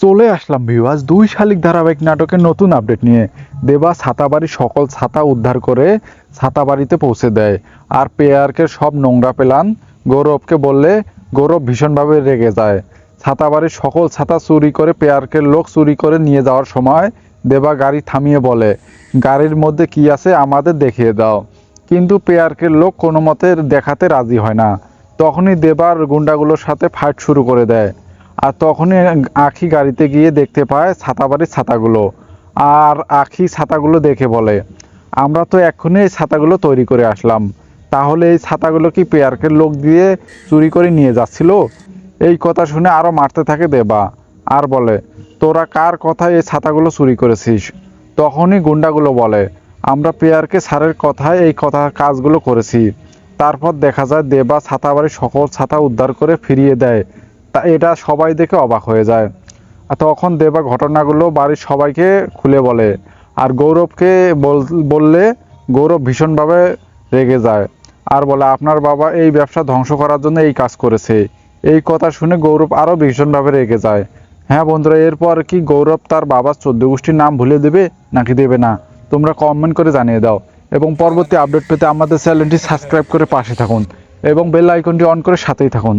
চলে আসলাম ভিউয়ার্স, দুই শালিক ধারাবাহিক নাটকের নতুন আপডেট নিয়ে। দেবা ছাতাবাড়ির সকল ছাতা উদ্ধার করে ছাতাবাড়িতে পৌঁছে দেয়, আর পেয়ারকে সব নোংরা পেলান গৌরবকে বললে গৌরব ভীষণভাবে রেগে যায়। ছাতাবাড়ির সকল ছাতা চুরি করে পেয়ারকে লোক চুরি করে নিয়ে যাওয়ার সময় দেবা গাড়ি থামিয়ে বলে, গাড়ির মধ্যে কি আছে আমাদের দেখিয়ে দাও। কিন্তু পেয়ারকে লোক কোনো মতে দেখাতে রাজি হয় না। তখনই দেবার গুন্ডাগুলোর সাথে ফাইট শুরু করে দেয়। আর তখনই আখি গাড়িতে গিয়ে দেখতে পায় ছাতাবাড়ির ছাতাগুলো। আর আখি ছাতাগুলো দেখে বলে, আমরা তো এক্ষুনি এই ছাতাগুলো তৈরি করে আসলাম, তাহলে এই ছাতাগুলো কি পেয়ারকে লোক দিয়ে চুরি করে নিয়ে যাচ্ছিল? এই কথা শুনে আরও মারতে থাকে দেবা, আর বলে, তোরা কার কথায় এই ছাতাগুলো চুরি করেছিস? তখনই গুন্ডাগুলো বলে, আমরা পেয়ারকে স্যারের কথায় এই কাজগুলো করেছি। তারপর দেখা যায় দেবা ছাতাবাড়ির সকল ছাতা উদ্ধার করে ফিরিয়ে দেয়। তা এটা সবাই দেখে অবাক হয়ে যায়। আর তখন দেবা ঘটনাগুলো বাড়ির সবাইকে খুলে বলে, আর গৌরবকে বললে গৌরব ভীষণভাবে রেগে যায়, আর বলে আপনার বাবা এই ব্যবসা ধ্বংস করার জন্য এই কাজ করেছে। এই কথা শুনে গৌরব আরও ভীষণভাবে রেগে যায়। হ্যাঁ বন্ধুরা, এরপর কি গৌরব তার বাবার 14 গোষ্ঠীর নাম ভুলে দেবে নাকি দেবে না? তোমরা কমেন্ট করে জানিয়ে দাও, এবং পরবর্তী আপডেট পেতে আমাদের চ্যানেলটি সাবস্ক্রাইব করে পাশে থাকুন এবং বেল আইকনটি অন করে সাথেই থাকুন।